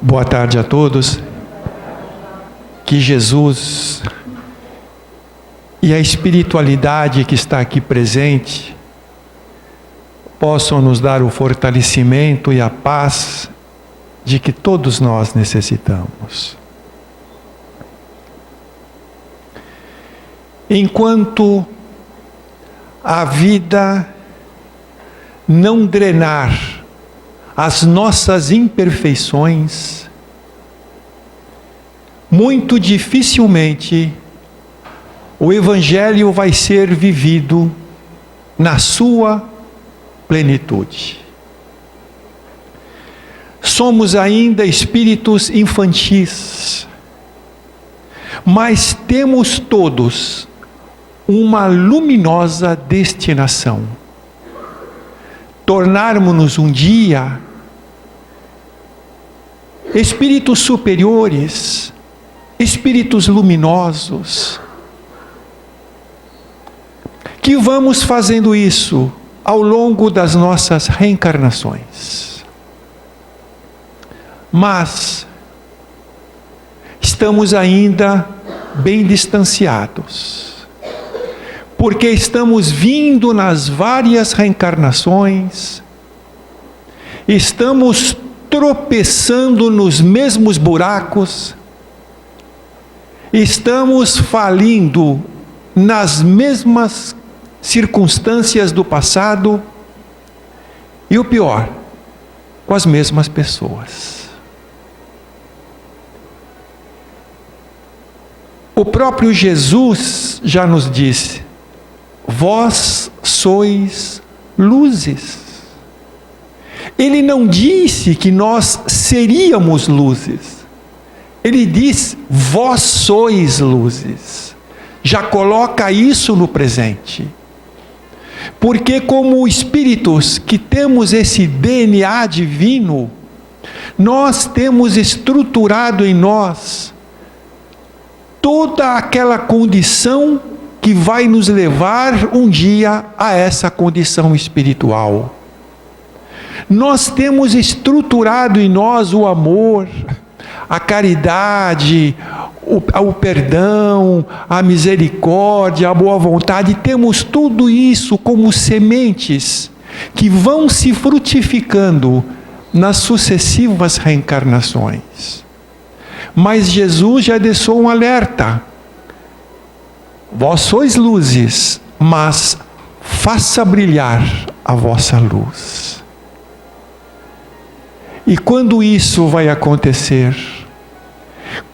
Boa tarde a todos. Que Jesus e a espiritualidade que está aqui presente possam nos dar o fortalecimento e a paz de que todos nós necessitamos. Enquanto a vida não drenar as nossas imperfeições, muito dificilmente o Evangelho vai ser vivido na sua plenitude. Somos ainda espíritos infantis, mas temos todos uma luminosa destinação: tornarmos-nos um dia espíritos superiores, espíritos luminosos, que vamos fazendo isso ao longo das nossas reencarnações. Mas estamos ainda bem distanciados, porque estamos vindo nas várias reencarnações, estamos tropeçando nos mesmos buracos, estamos falindo nas mesmas circunstâncias do passado e, o pior, com as mesmas pessoas. O próprio Jesus já nos disse: vós sois luzes. Ele não disse que nós seríamos luzes. Ele diz: vós sois luzes. Já coloca isso no presente. Porque como espíritos que temos esse DNA divino, nós temos estruturado em nós toda aquela condição que vai nos levar um dia a essa condição espiritual. Nós temos estruturado em nós o amor, a caridade, o perdão, a misericórdia, a boa vontade. Temos tudo isso como sementes que vão se frutificando nas sucessivas reencarnações. Mas Jesus já deixou um alerta: vós sois luzes, mas faça brilhar a vossa luz. E quando isso vai acontecer?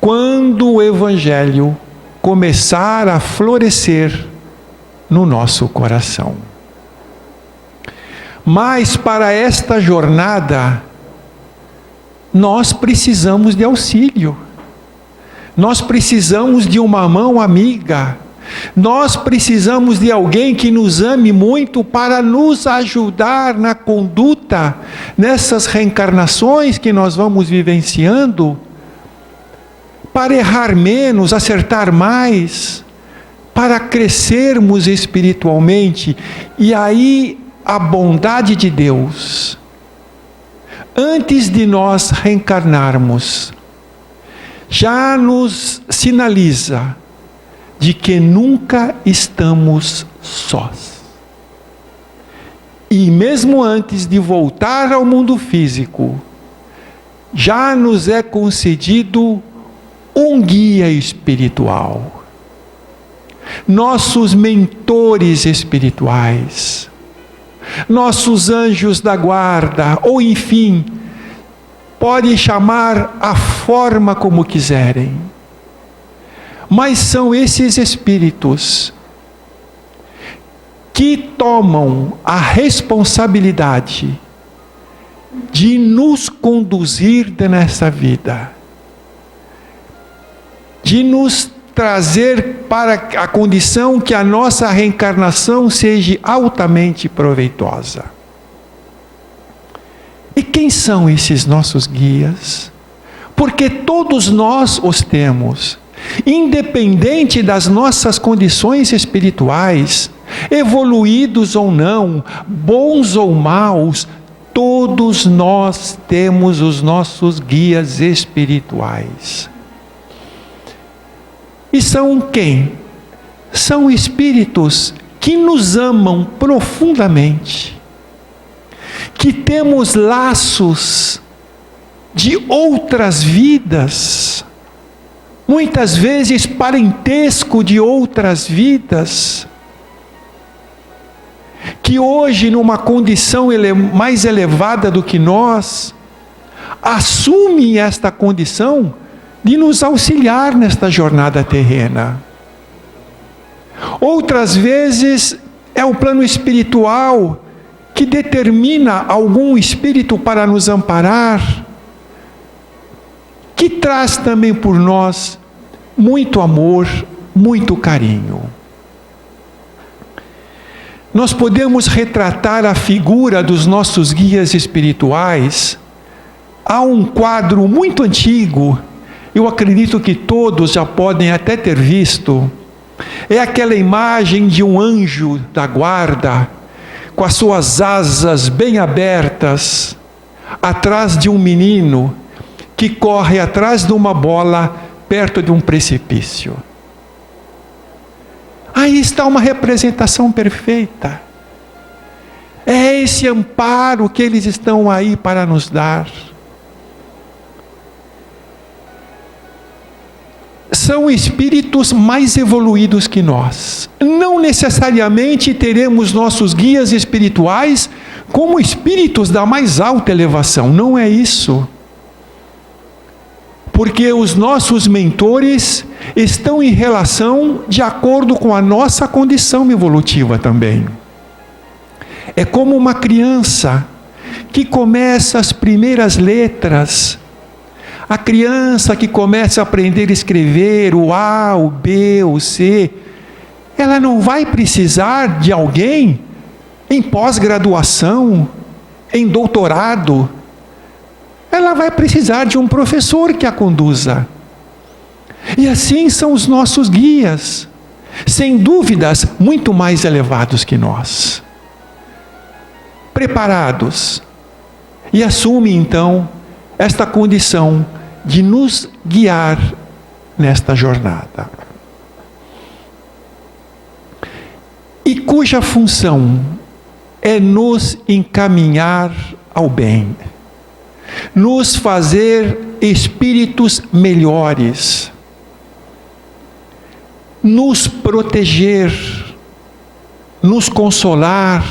Quando o Evangelho começar a florescer no nosso coração. Mas para esta jornada, nós precisamos de auxílio. Nós precisamos de uma mão amiga. Nós precisamos de alguém que nos ame muito para nos ajudar na conduta, nessas reencarnações que nós vamos vivenciando, para errar menos, acertar mais, para crescermos espiritualmente. E aí a bondade de Deus, antes de nós reencarnarmos, já nos sinaliza de que nunca estamos sós. E mesmo antes de voltar ao mundo físico, já nos é concedido um guia espiritual. Nossos mentores espirituais, nossos anjos da guarda, ou enfim, pode chamar a forma como quiserem. Mas são esses espíritos que tomam a responsabilidade de nos conduzir nessa vida, de nos trazer para a condição que a nossa reencarnação seja altamente proveitosa. E quem são esses nossos guias? Porque todos nós os temos. Independente das nossas condições espirituais, evoluídos ou não, bons ou maus, todos nós temos os nossos guias espirituais. E são quem? São espíritos que nos amam profundamente, que temos laços de outras vidas, muitas vezes parentesco de outras vidas, que hoje, numa condição mais elevada do que nós, assumem esta condição de nos auxiliar nesta jornada terrena. Outras vezes é o plano espiritual que determina algum espírito para nos amparar, que traz também por nós muito amor, muito carinho. Nós podemos retratar a figura dos nossos guias espirituais. Há um quadro muito antigo, eu acredito que todos já podem até ter visto. É aquela imagem de um anjo da guarda, com as suas asas bem abertas, atrás de um menino que corre atrás de uma bola perto de um precipício. Aí está uma representação perfeita. É esse amparo que eles estão aí para nos dar. São espíritos mais evoluídos que nós. Não necessariamente teremos nossos guias espirituais como espíritos da mais alta elevação. Não é isso. Porque os nossos mentores estão em relação de acordo com a nossa condição evolutiva também. É como uma criança que começa as primeiras letras. A criança que começa a aprender a escrever o A, o B, o C, ela não vai precisar de alguém em pós-graduação, em doutorado. Ela vai precisar de um professor que a conduza. E assim são os nossos guias, sem dúvidas, muito mais elevados que nós. Preparados. E assumem então esta condição de nos guiar nesta jornada. E cuja função é nos encaminhar ao bem, nos fazer espíritos melhores, nos proteger, nos consolar,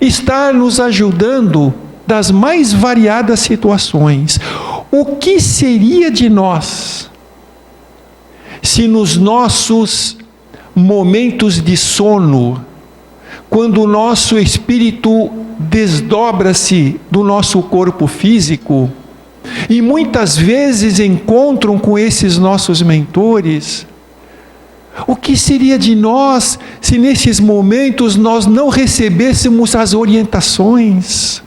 estar nos ajudando das mais variadas situações. O que seria de nós se nos nossos momentos de sono, quando o nosso espírito desdobra-se do nosso corpo físico, e muitas vezes encontram com esses nossos mentores, o que seria de nós se nesses momentos nós não recebêssemos as orientações,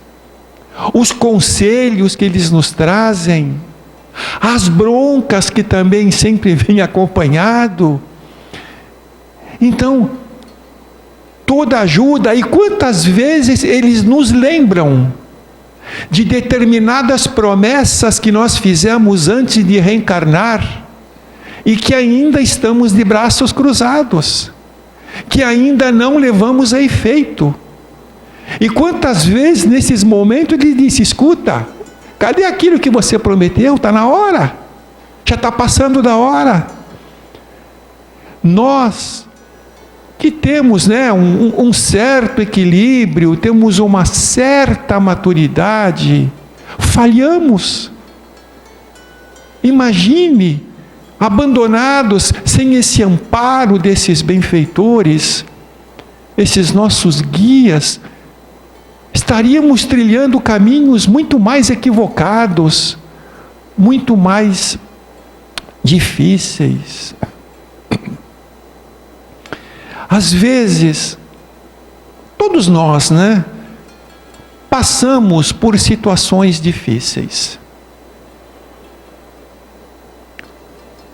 os conselhos que eles nos trazem, as broncas que também sempre vêm acompanhado? Então, toda ajuda, e quantas vezes eles nos lembram de determinadas promessas que nós fizemos antes de reencarnar, e que ainda estamos de braços cruzados, que ainda não levamos a efeito. E quantas vezes nesses momentos ele disse: escuta, cadê aquilo que você prometeu? Está na hora, já está passando da hora. Nós que temos um certo equilíbrio, temos uma certa maturidade, falhamos. Imagine, abandonados, sem esse amparo desses benfeitores, esses nossos guias, estaríamos trilhando caminhos muito mais equivocados, muito mais difíceis. Às vezes, todos nós, passamos por situações difíceis.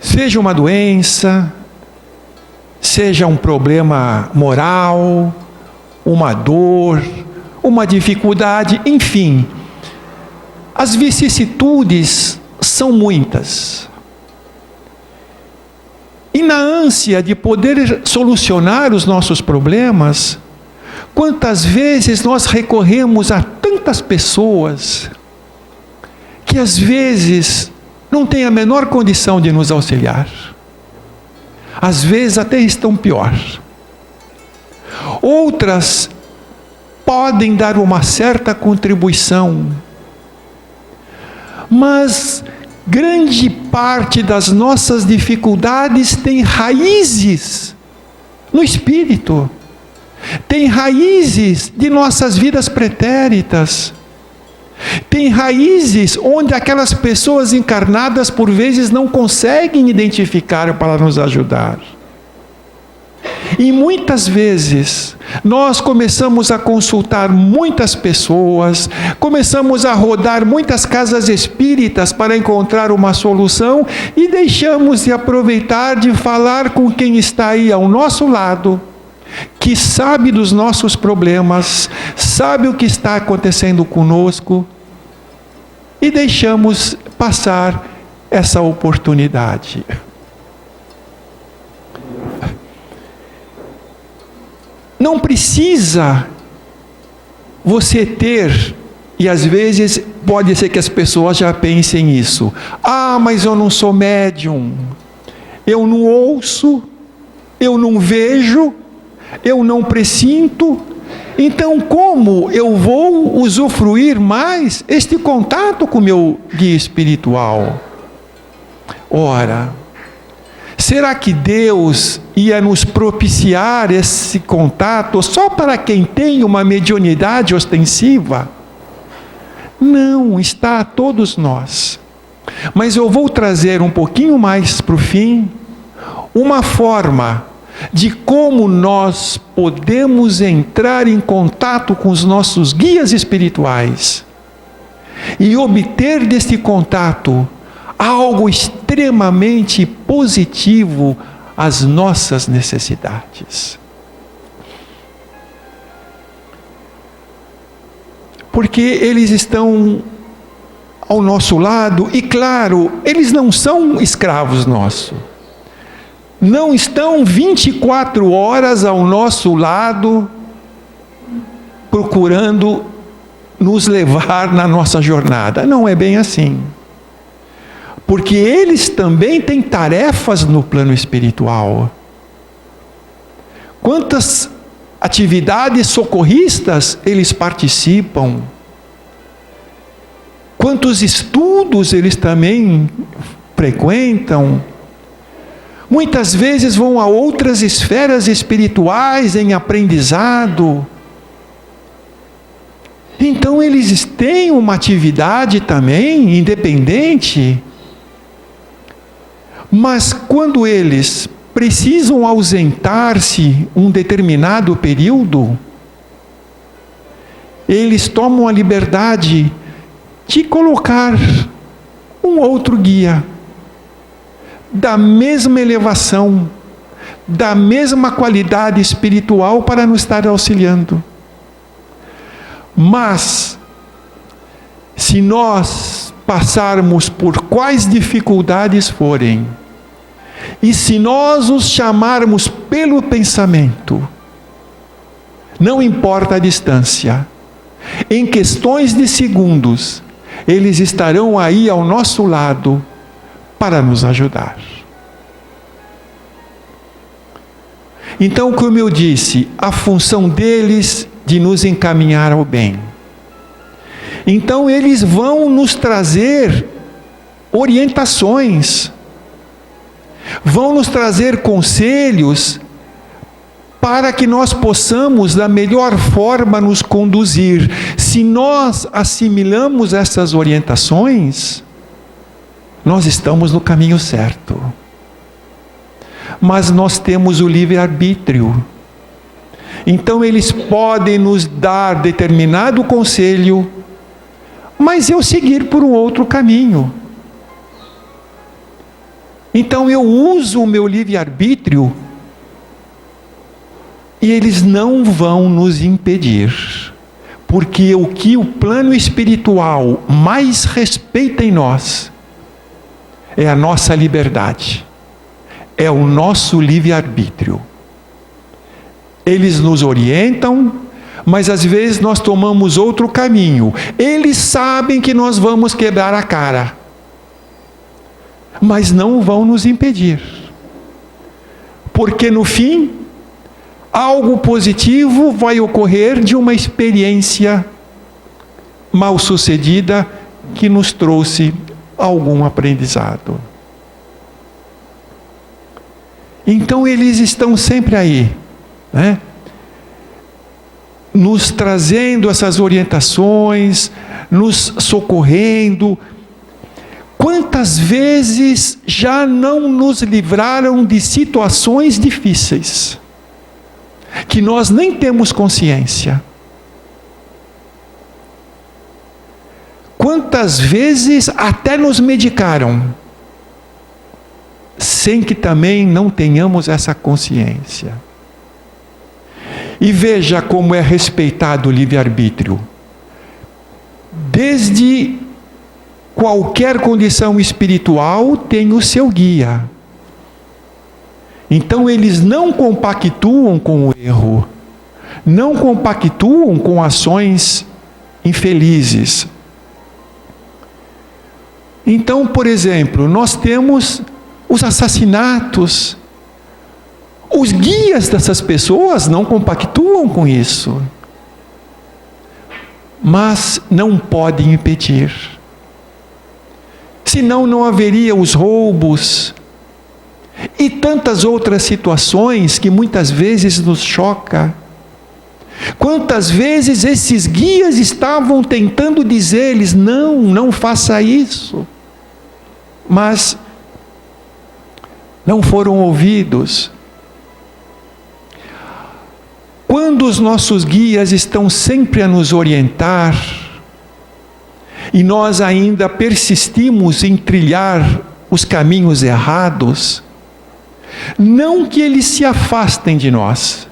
Seja uma doença, seja um problema moral, uma dor, uma dificuldade, enfim. As vicissitudes são muitas. E na ânsia de poder solucionar os nossos problemas, quantas vezes nós recorremos a tantas pessoas que às vezes não têm a menor condição de nos auxiliar. Às vezes até estão pior. Outras podem dar uma certa contribuição, mas grande parte das nossas dificuldades tem raízes no espírito, tem raízes de nossas vidas pretéritas, tem raízes onde aquelas pessoas encarnadas por vezes não conseguem identificar para nos ajudar. E muitas vezes nós começamos a consultar muitas pessoas, começamos a rodar muitas casas espíritas para encontrar uma solução e deixamos de aproveitar de falar com quem está aí ao nosso lado, que sabe dos nossos problemas, sabe o que está acontecendo conosco, e deixamos passar essa oportunidade. Não precisa você ter, e às vezes pode ser que as pessoas já pensem isso. Ah, mas eu não sou médium, eu não ouço, eu não vejo, eu não pressinto, então como eu vou usufruir mais este contato com o meu guia espiritual? Ora, será que Deus ia nos propiciar esse contato só para quem tem uma mediunidade ostensiva? Não, está a todos nós. Mas eu vou trazer um pouquinho mais para o fim, uma forma de como nós podemos entrar em contato com os nossos guias espirituais e obter deste contato algo extremamente positivo às nossas necessidades. Porque eles estão ao nosso lado e, claro, eles não são escravos nossos. Não estão 24 horas ao nosso lado procurando nos levar na nossa jornada. Não é bem assim. Porque eles também têm tarefas no plano espiritual. Quantas atividades socorristas eles participam? Quantos estudos eles também frequentam? Muitas vezes vão a outras esferas espirituais em aprendizado. Então eles têm uma atividade também independente. Mas quando eles precisam ausentar-se um determinado período, eles tomam a liberdade de colocar um outro guia, da mesma elevação, da mesma qualidade espiritual para nos estar auxiliando. Mas, se nós passarmos por quais dificuldades forem, e se nós os chamarmos pelo pensamento, não importa a distância, em questões de segundos, eles estarão aí ao nosso lado para nos ajudar. Então, como eu disse, a função deles de nos encaminhar ao bem. Então eles vão nos trazer orientações, vão nos trazer conselhos para que nós possamos da melhor forma nos conduzir. Se nós assimilamos essas orientações, nós estamos no caminho certo. Mas nós temos o livre-arbítrio. Então eles podem nos dar determinado conselho, mas eu seguir por um outro caminho. Então eu uso o meu livre-arbítrio e eles não vão nos impedir, Porque o que o plano espiritual mais respeita em nós é a nossa liberdade, é o nosso livre-arbítrio. Eles nos orientam, mas às vezes nós tomamos outro caminho. Eles sabem que nós vamos quebrar a cara, mas não vão nos impedir. Porque no fim, algo positivo vai ocorrer de uma experiência mal sucedida que nos trouxe algum aprendizado. Então eles estão sempre aí, né? Nos trazendo essas orientações, nos socorrendo. Quantas vezes já não nos livraram de situações difíceis, que nós nem temos consciência? Quantas vezes até nos medicaram, sem que também não tenhamos essa consciência? E veja como é respeitado o livre-arbítrio. Desde qualquer condição espiritual tem o seu guia. Então eles não compactuam com o erro, não compactuam com ações infelizes. Então, por exemplo, nós temos os assassinatos. Os guias dessas pessoas não compactuam com isso, mas não podem impedir. Senão não haveria os roubos e tantas outras situações que muitas vezes nos choca. Quantas vezes esses guias estavam tentando dizer-lhes: não faça isso, mas não foram ouvidos. Quando os nossos guias estão sempre a nos orientar, e nós ainda persistimos em trilhar os caminhos errados, não que eles se afastem de nós,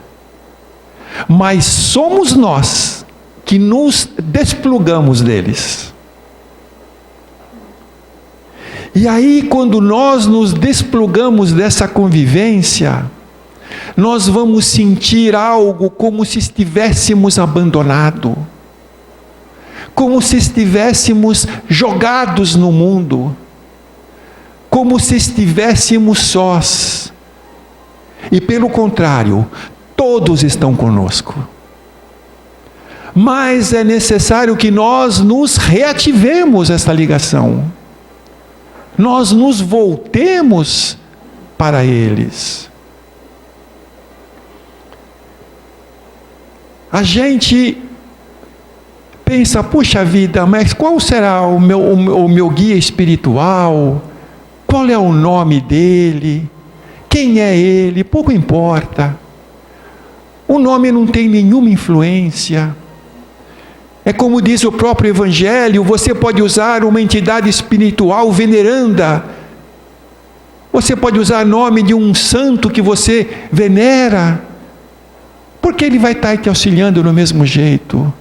mas somos nós que nos desplugamos deles. E aí, quando nós nos desplugamos dessa convivência, nós vamos sentir algo como se estivéssemos abandonados, como se estivéssemos jogados no mundo, como se estivéssemos sós. E pelo contrário, todos estão conosco. Mas é necessário que nós nos reativemos essa ligação. Nós nos voltemos para eles. A gente pensa: puxa vida, mas qual será o meu guia espiritual? Qual é o nome dele? Quem é ele? Pouco importa. O nome não tem nenhuma influência. É como diz o próprio Evangelho: você pode usar uma entidade espiritual veneranda, você pode usar o nome de um santo que você venera, porque ele vai estar te auxiliando do mesmo jeito.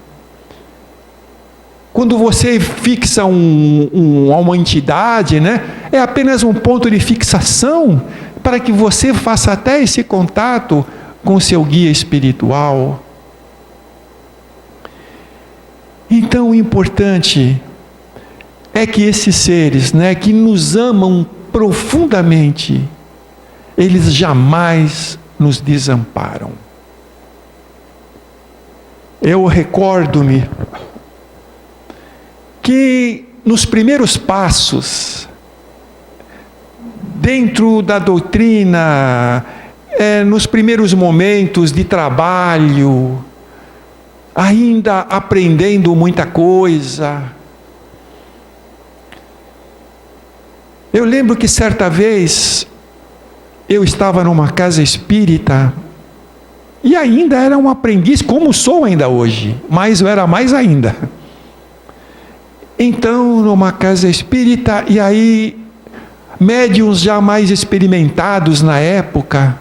Quando você fixa uma entidade, né, é apenas um ponto de fixação para que você faça até esse contato com o seu guia espiritual. Então, o importante é que esses seres, né, que nos amam profundamente, eles jamais nos desamparam. Eu recordo-me que nos primeiros passos, dentro da doutrina, nos primeiros momentos de trabalho, ainda aprendendo muita coisa, eu lembro que certa vez eu estava numa casa espírita e ainda era um aprendiz, como sou ainda hoje, mas eu era mais ainda. Então, numa casa espírita, e aí médiuns já mais experimentados na época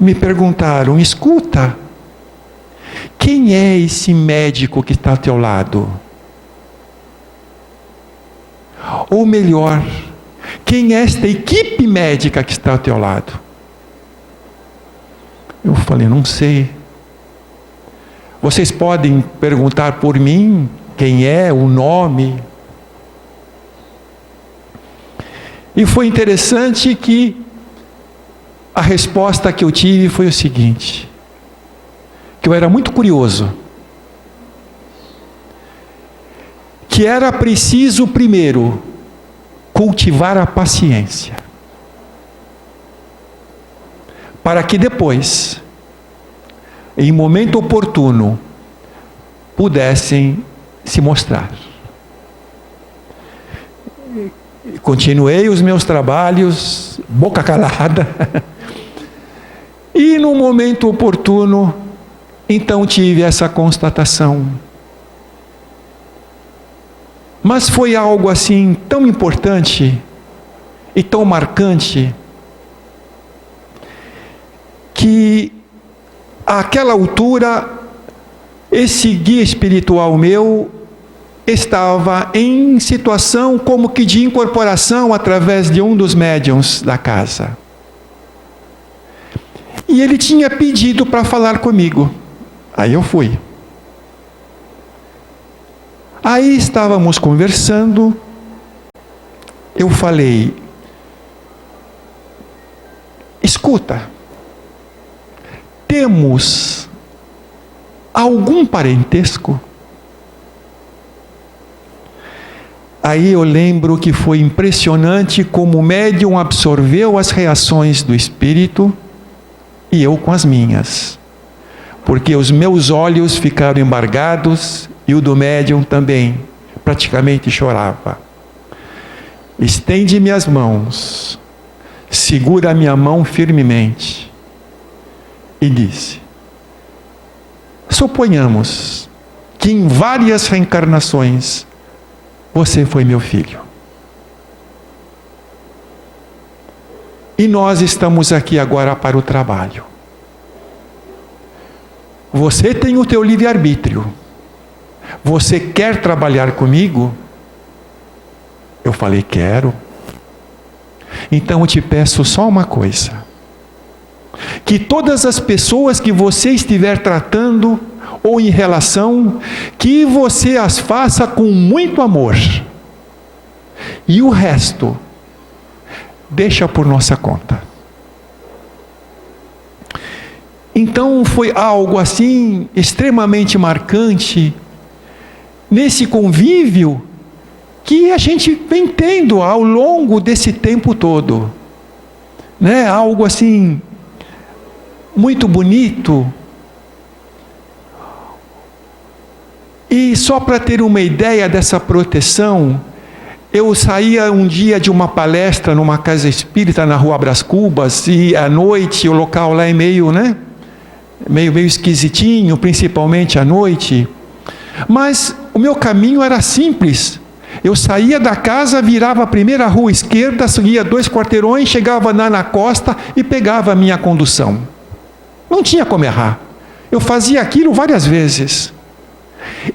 me perguntaram: escuta, quem é esse médico que está ao teu lado? Ou melhor, quem é esta equipe médica que está ao teu lado? Eu falei, não sei. Vocês podem perguntar por mim quem é, o nome. E foi interessante que a resposta que eu tive foi o seguinte, que eu era muito curioso, que era preciso primeiro cultivar a paciência, para que depois, em momento oportuno, pudessem se mostrar. Continuei os meus trabalhos, boca calada, e no momento oportuno, então tive essa constatação. Mas foi algo assim tão importante e tão marcante, que àquela altura, esse guia espiritual meu estava em situação como que de incorporação através de um dos médiuns da casa. E ele tinha pedido para falar comigo. Aí eu fui. Aí estávamos conversando, eu falei, escuta, temos algum parentesco? Aí eu lembro que foi impressionante como o médium absorveu as reações do espírito e eu com as minhas. Porque os meus olhos ficaram embargados e o do médium também, praticamente chorava. Estende-me as mãos, segura a minha mão firmemente e disse, suponhamos que em várias reencarnações você foi meu filho. E nós estamos aqui agora para o trabalho. Você tem o teu livre-arbítrio. Você quer trabalhar comigo? Eu falei, quero. Então eu te peço só uma coisa. Que todas as pessoas que você estiver tratando ou em relação, que você as faça com muito amor. E o resto, deixa por nossa conta. Então foi algo assim, extremamente marcante, nesse convívio, que a gente vem tendo ao longo desse tempo todo. Né? Algo assim, muito bonito. E só para ter uma ideia dessa proteção, eu saía um dia de uma palestra numa casa espírita na rua Brás Cubas, e à noite o local lá é meio, né? Meio esquisitinho, principalmente à noite. Mas o meu caminho era simples. Eu saía da casa, virava a primeira rua esquerda, seguia 2 quarteirões, chegava na costa e pegava a minha condução. Não tinha como errar. Eu fazia aquilo várias vezes.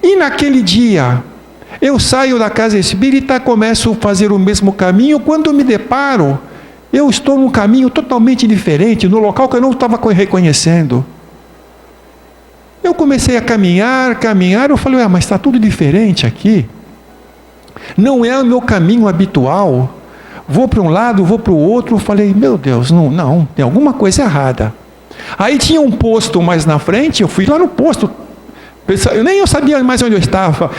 E naquele dia, eu saio da casa espírita, começo a fazer o mesmo caminho, quando me deparo, eu estou num caminho totalmente diferente, no local que eu não estava reconhecendo. Eu comecei a caminhar, eu falei, mas está tudo diferente aqui. Não é o meu caminho habitual. Vou para um lado, vou para o outro, eu falei, meu Deus, não, tem alguma coisa errada. Aí tinha um posto mais na frente, eu fui lá no posto, nem eu sabia mais onde eu estava.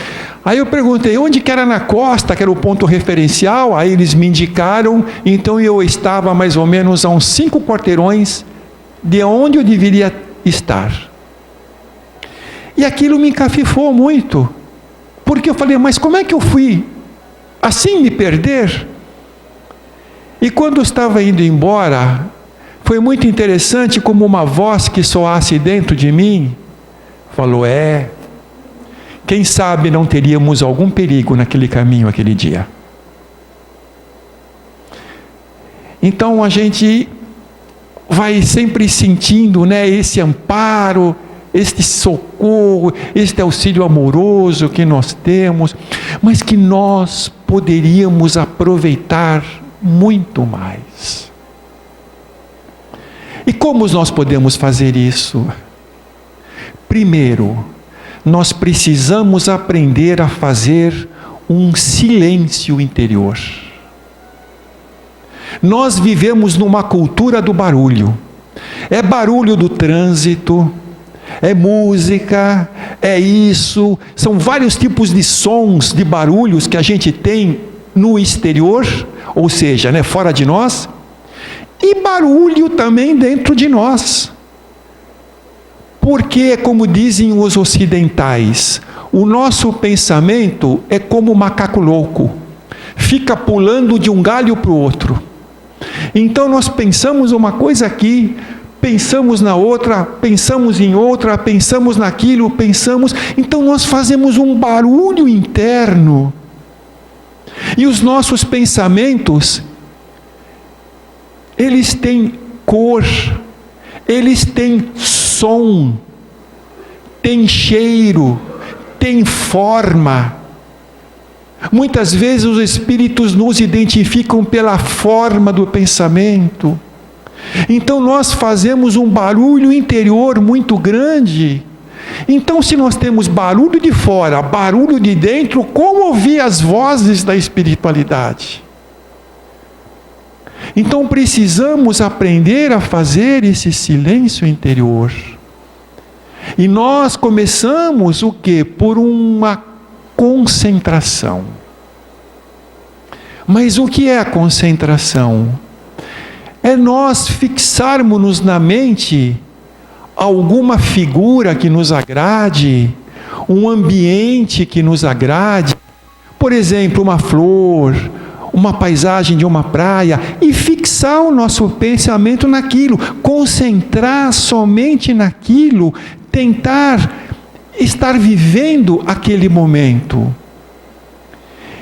Aí eu perguntei onde que era na costa, que era o ponto referencial. Aí eles me indicaram. Então eu estava mais ou menos a uns 5 quarteirões de onde eu deveria estar. E aquilo me encafifou muito, porque eu falei, mas como é que eu fui assim me perder? E quando eu estava indo embora, foi muito interessante como uma voz que soasse dentro de mim falou, quem sabe não teríamos algum perigo naquele caminho, aquele dia. Então a gente vai sempre sentindo, né, esse amparo, este socorro, este auxílio amoroso que nós temos, mas que nós poderíamos aproveitar muito mais. E como nós podemos fazer isso? Primeiro, nós precisamos aprender a fazer um silêncio interior. Nós vivemos numa cultura do barulho. É barulho do trânsito, é música, é isso, são vários tipos de sons, de barulhos que a gente tem no exterior, ou seja, fora de nós, e barulho também dentro de nós. Porque, como dizem os ocidentais, o nosso pensamento é como um macaco louco, fica pulando de um galho para o outro. Então nós pensamos uma coisa aqui, pensamos na outra, pensamos em outra, pensamos naquilo, então nós fazemos um barulho interno. E os nossos pensamentos, eles têm cor, eles têm som, têm cheiro, têm forma. Muitas vezes os espíritos nos identificam pela forma do pensamento. Então nós fazemos um barulho interior muito grande. Então, se nós temos barulho de fora, barulho de dentro, como ouvir as vozes da espiritualidade? Então precisamos aprender a fazer esse silêncio interior. E nós começamos o quê? Por uma concentração. Mas o que é a concentração? É nós fixarmos na mente alguma figura que nos agrade, um ambiente que nos agrade, por exemplo, uma flor, uma paisagem de uma praia, e fixar o nosso pensamento naquilo, concentrar somente naquilo, tentar estar vivendo aquele momento.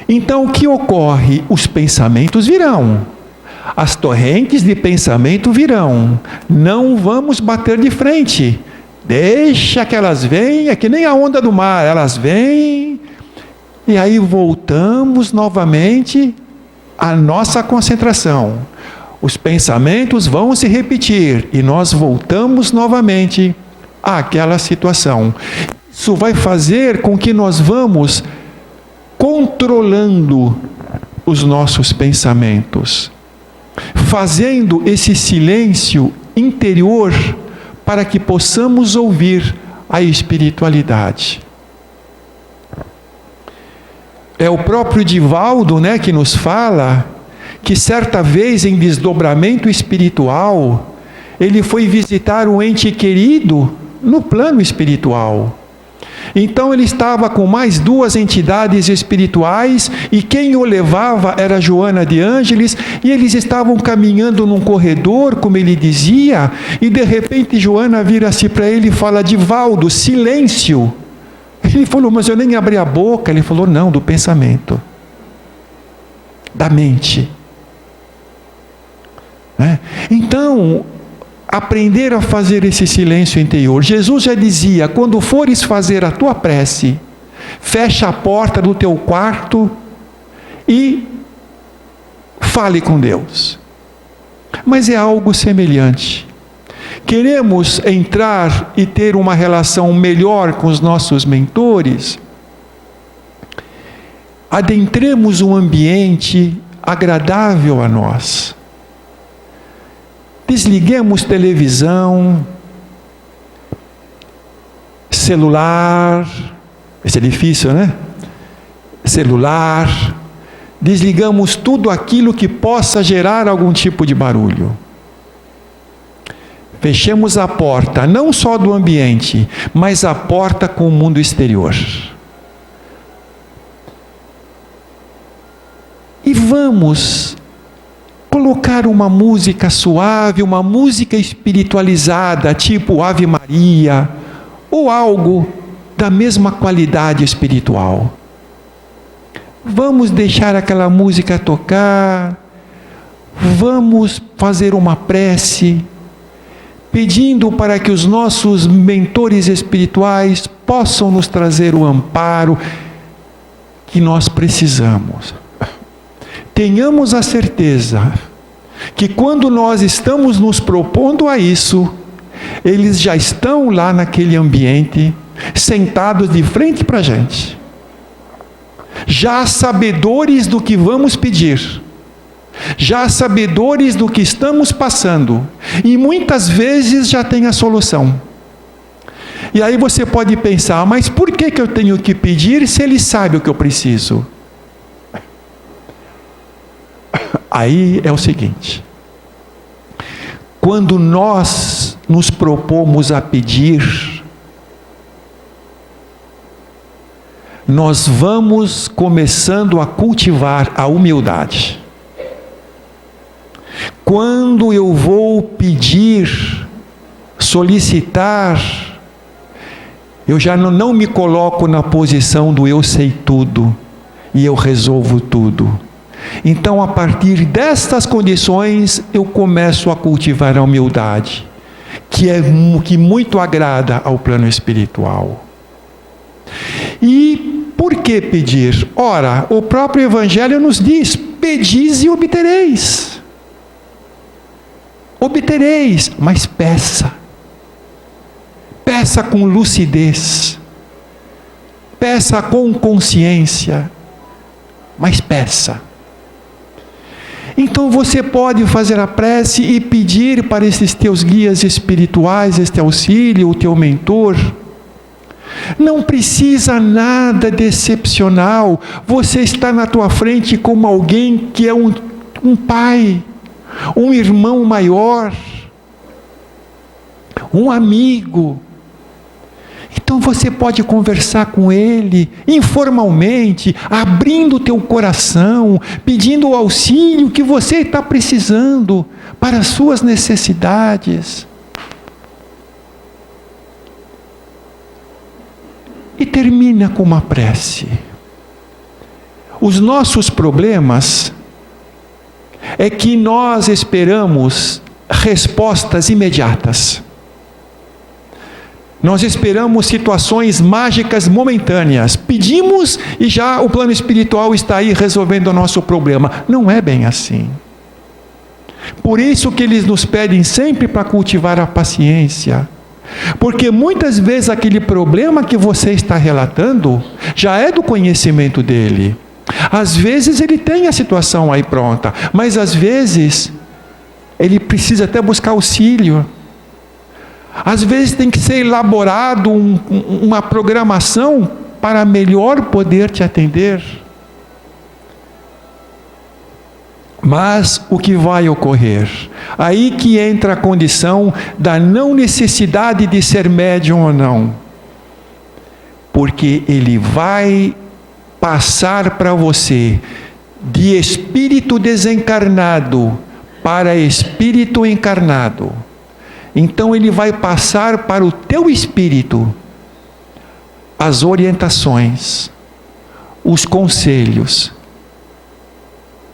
Então o que ocorre? Os pensamentos virão, as torrentes de pensamento virão, não vamos bater de frente, deixa que elas venham, é que nem a onda do mar, elas vêm, e aí voltamos novamente à nossa concentração. Os pensamentos vão se repetir, e nós voltamos novamente àquela situação. Isso vai fazer com que nós vamos controlando os nossos pensamentos, fazendo esse silêncio interior para que possamos ouvir a espiritualidade. É o próprio Divaldo, que nos fala que certa vez em desdobramento espiritual, ele foi visitar um ente querido no plano espiritual. Então ele estava com mais duas entidades espirituais, e quem o levava era Joana de Ângeles, e eles estavam caminhando num corredor, como ele dizia, e de repente Joana vira-se para ele e fala: Divaldo, silêncio. Ele falou: mas eu nem abri a boca. Ele falou: não, do pensamento, da mente. Então, aprender a fazer esse silêncio interior. Jesus já dizia: quando fores fazer a tua prece, fecha a porta do teu quarto e fale com Deus. Mas é algo semelhante. Queremos entrar e ter uma relação melhor com os nossos mentores? Adentremos um ambiente agradável a nós. Desliguemos televisão, celular, esse é difícil, Celular, desligamos tudo aquilo que possa gerar algum tipo de barulho. Fechemos a porta, não só do ambiente, mas a porta com o mundo exterior. E vamos colocar uma música suave, uma música espiritualizada, tipo Ave Maria, ou algo da mesma qualidade espiritual. Vamos deixar aquela música tocar, vamos fazer uma prece, pedindo para que os nossos mentores espirituais possam nos trazer o amparo que nós precisamos. Tenhamos a certeza que quando nós estamos nos propondo a isso, eles já estão lá naquele ambiente, sentados de frente para a gente, já sabedores do que vamos pedir, já sabedores do que estamos passando, e muitas vezes já tem a solução. E aí você pode pensar, mas por que eu tenho que pedir se ele sabe o que eu preciso? Aí é o seguinte: quando nós nos propomos a pedir, nós vamos começando a cultivar a humildade. Quando eu vou pedir, solicitar, eu já não me coloco na posição do eu sei tudo e eu resolvo tudo. Então, a partir destas condições, eu começo a cultivar a humildade, que muito agrada ao plano espiritual. E por que pedir? Ora, o próprio Evangelho nos diz: pedis e obtereis. Obtereis, mas peça. Peça com lucidez. Peça com consciência. Mas peça. Então você pode fazer a prece e pedir para esses teus guias espirituais, este auxílio, o teu mentor. Não precisa nada de excepcional. Você está na tua frente como alguém que é um pai, um irmão maior, um amigo. Então você pode conversar com ele informalmente, abrindo o teu coração, pedindo o auxílio que você está precisando para as suas necessidades. E termina com uma prece. Os nossos problemas é que nós esperamos respostas imediatas. Nós esperamos situações mágicas momentâneas. Pedimos e já o plano espiritual está aí resolvendo o nosso problema. Não é bem assim. Por isso que eles nos pedem sempre para cultivar a paciência. Porque muitas vezes aquele problema que você está relatando já é do conhecimento dele. Às vezes ele tem a situação aí pronta, mas às vezes ele precisa até buscar auxílio. Às vezes tem que ser elaborado uma programação para melhor poder te atender. Mas o que vai ocorrer? Aí que entra a condição da não necessidade de ser médium ou não. Porque ele vai passar para você de espírito desencarnado para espírito encarnado. Então ele vai passar para o teu espírito as orientações, os conselhos.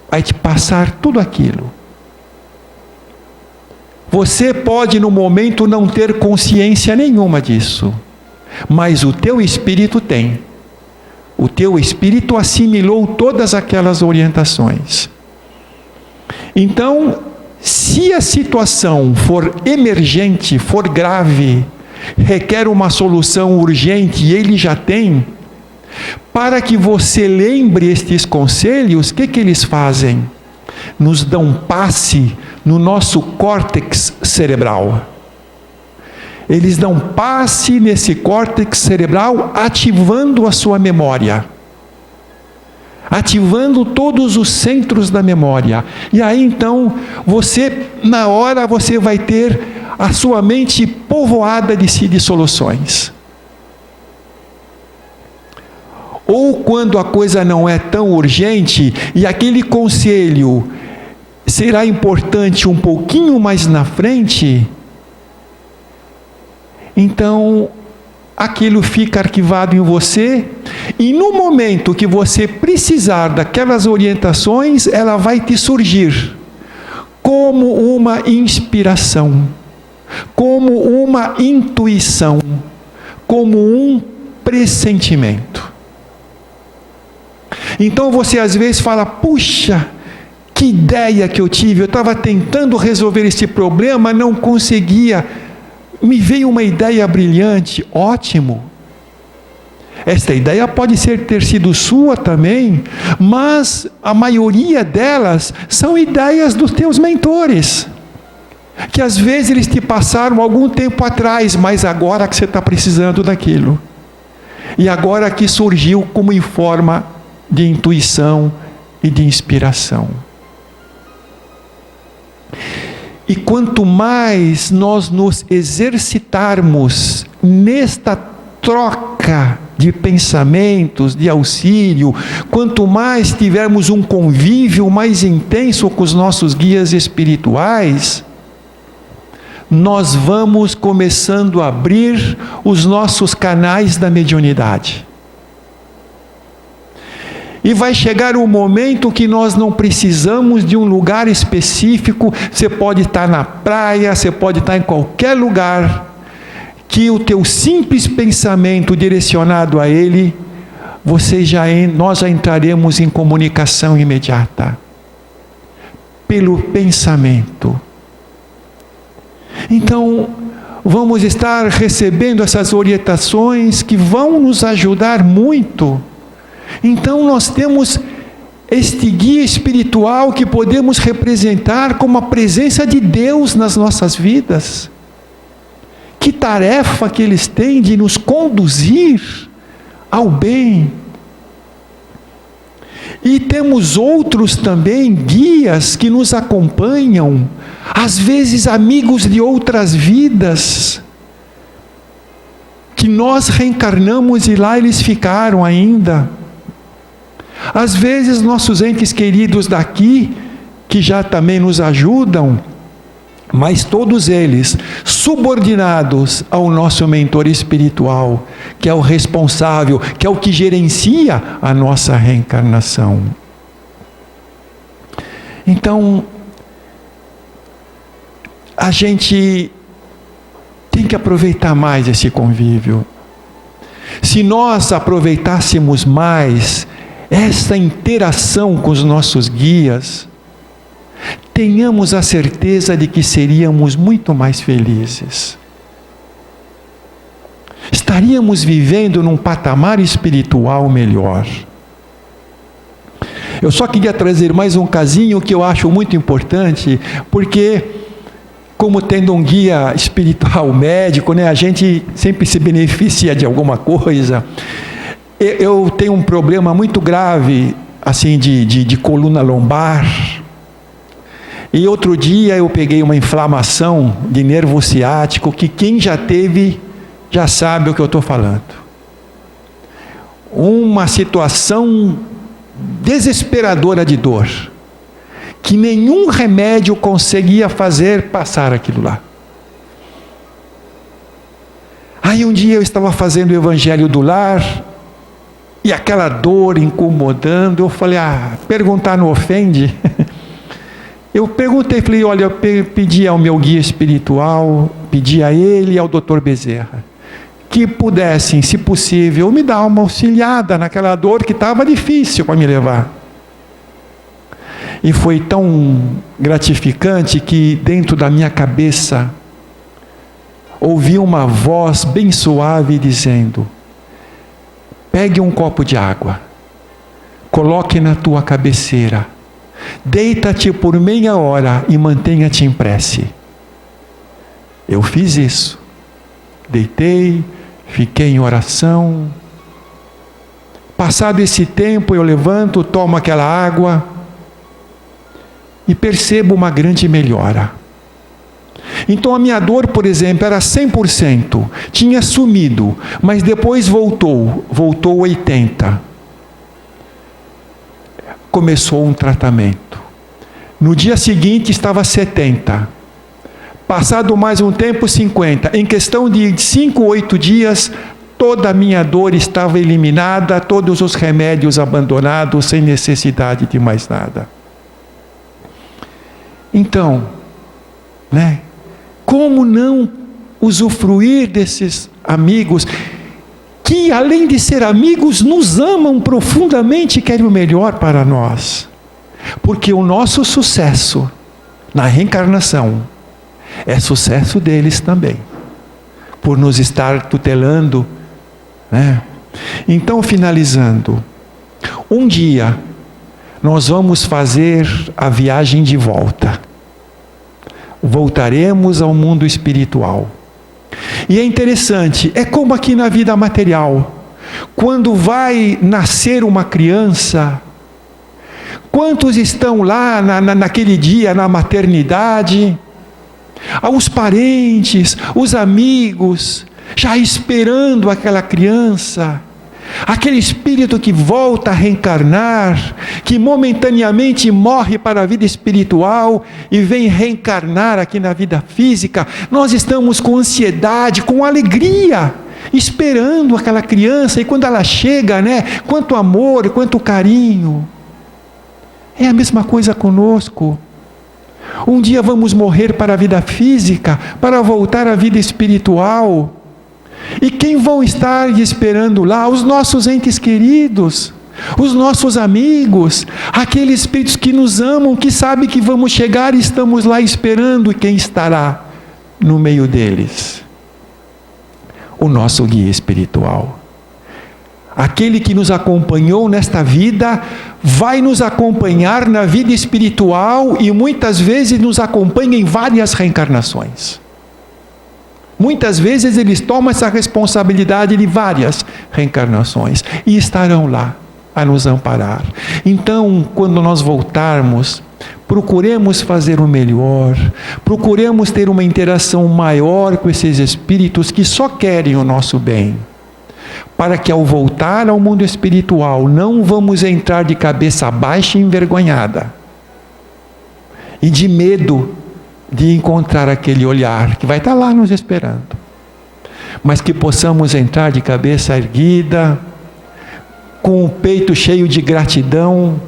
Vai te passar tudo aquilo. Você pode no momento não ter consciência nenhuma disso, mas o teu espírito tem. O teu espírito assimilou todas aquelas orientações. Então, se a situação for emergente, for grave, requer uma solução urgente e ele já tem, para que você lembre estes conselhos, o que eles fazem? Nos dão passe no nosso córtex cerebral. Eles dão passe nesse córtex cerebral, ativando a sua memória. Ativando todos os centros da memória. E aí então, na hora você vai ter a sua mente povoada de soluções. Ou quando a coisa não é tão urgente e aquele conselho será importante um pouquinho mais na frente, então aquilo fica arquivado em você e no momento que você precisar daquelas orientações, ela vai te surgir como uma inspiração, como uma intuição, como um pressentimento. Então você às vezes fala: puxa, que ideia que eu tive, eu estava tentando resolver esse problema, não conseguia, me veio uma ideia brilhante. Ótimo! Esta ideia pode ter sido sua também, mas a maioria delas são ideias dos teus mentores, que às vezes eles te passaram algum tempo atrás, mas agora que você está precisando daquilo, e agora que surgiu como em forma de intuição e de inspiração. E quanto mais nós nos exercitarmos nesta troca de pensamentos, de auxílio, quanto mais tivermos um convívio mais intenso com os nossos guias espirituais, nós vamos começando a abrir os nossos canais da mediunidade. E vai chegar um momento que nós não precisamos de um lugar específico. Você pode estar na praia, você pode estar em qualquer lugar, que o teu simples pensamento direcionado a ele, nós já entraremos em comunicação imediata, pelo pensamento. Então, vamos estar recebendo essas orientações que vão nos ajudar muito. Então nós temos este guia espiritual que podemos representar como a presença de Deus nas nossas vidas. Que tarefa que eles têm de nos conduzir ao bem. E temos outros também guias que nos acompanham, às vezes amigos de outras vidas, que nós reencarnamos e lá eles ficaram ainda. Às vezes nossos entes queridos daqui, que já também nos ajudam, mas todos eles subordinados ao nosso mentor espiritual, que é o responsável, que é o que gerencia a nossa reencarnação. Então, a gente tem que aproveitar mais esse convívio. Se nós aproveitássemos mais essa interação com os nossos guias, tenhamos a certeza de que seríamos muito mais felizes. Estaríamos vivendo num patamar espiritual melhor. Eu só queria trazer mais um casinho que eu acho muito importante, porque, como tendo um guia espiritual médico, a gente sempre se beneficia de alguma coisa. Eu tenho um problema muito grave, assim, de coluna lombar. E outro dia eu peguei uma inflamação de nervo ciático, que quem já teve, já sabe o que eu estou falando. Uma situação desesperadora de dor, que nenhum remédio conseguia fazer passar aquilo lá. Aí um dia eu estava fazendo o Evangelho do Lar, e aquela dor incomodando, eu falei: perguntar não ofende. Eu perguntei, falei: olha, eu pedi ao meu guia espiritual, pedi a ele e ao Dr. Bezerra, que pudessem, se possível, me dar uma auxiliada naquela dor que estava difícil para me levar. E foi tão gratificante que dentro da minha cabeça, ouvi uma voz bem suave dizendo: pegue um copo de água, coloque na tua cabeceira, deita-te por meia hora e mantenha-te em prece. Eu fiz isso. Deitei, fiquei em oração. Passado esse tempo, eu levanto, tomo aquela água e percebo uma grande melhora. Então a minha dor, por exemplo, era 100%, tinha sumido, mas depois voltou 80%. Começou um tratamento. No dia seguinte estava 70%. Passado mais um tempo, 50%. Em questão de 5 ou 8 dias, toda a minha dor estava eliminada, todos os remédios abandonados, sem necessidade de mais nada. Então, como não usufruir desses amigos que, além de ser amigos, nos amam profundamente e querem o melhor para nós? Porque o nosso sucesso na reencarnação é sucesso deles também, por nos estar tutelando, né? Então, finalizando, um dia nós vamos fazer a viagem de volta. Voltaremos ao mundo espiritual. E é interessante, é como aqui na vida material. Quando vai nascer uma criança, quantos estão lá naquele dia, na maternidade? Os parentes, os amigos, já esperando aquela criança. Aquele espírito que volta a reencarnar, que momentaneamente morre para a vida espiritual e vem reencarnar aqui na vida física. Nós estamos com ansiedade, com alegria, esperando aquela criança, e quando ela chega, né, quanto amor, quanto carinho. É a mesma coisa conosco. Um dia vamos morrer para a vida física, para voltar à vida espiritual. E quem vão estar esperando lá? Os nossos entes queridos, os nossos amigos, aqueles espíritos que nos amam, que sabem que vamos chegar e estamos lá esperando. E quem estará no meio deles? O nosso guia espiritual. Aquele que nos acompanhou nesta vida, vai nos acompanhar na vida espiritual e muitas vezes nos acompanha em várias reencarnações. Muitas vezes eles tomam essa responsabilidade de várias reencarnações e estarão lá a nos amparar. Então, quando nós voltarmos, procuremos fazer o melhor, procuremos ter uma interação maior com esses espíritos que só querem o nosso bem, para que ao voltar ao mundo espiritual não vamos entrar de cabeça baixa e envergonhada e de medo de encontrar aquele olhar que vai estar lá nos esperando, mas que possamos entrar de cabeça erguida, com o peito cheio de gratidão.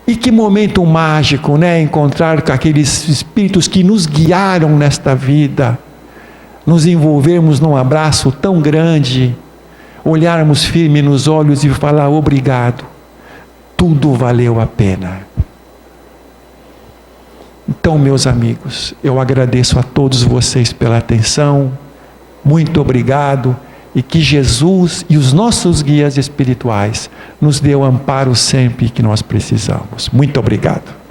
E que momento mágico, né? Encontrar com aqueles espíritos que nos guiaram nesta vida, nos envolvermos num abraço tão grande, olharmos firme nos olhos e falar obrigado, tudo valeu a pena. Então, meus amigos, eu agradeço a todos vocês pela atenção, muito obrigado, e que Jesus e os nossos guias espirituais nos dê o amparo sempre que nós precisamos. Muito obrigado.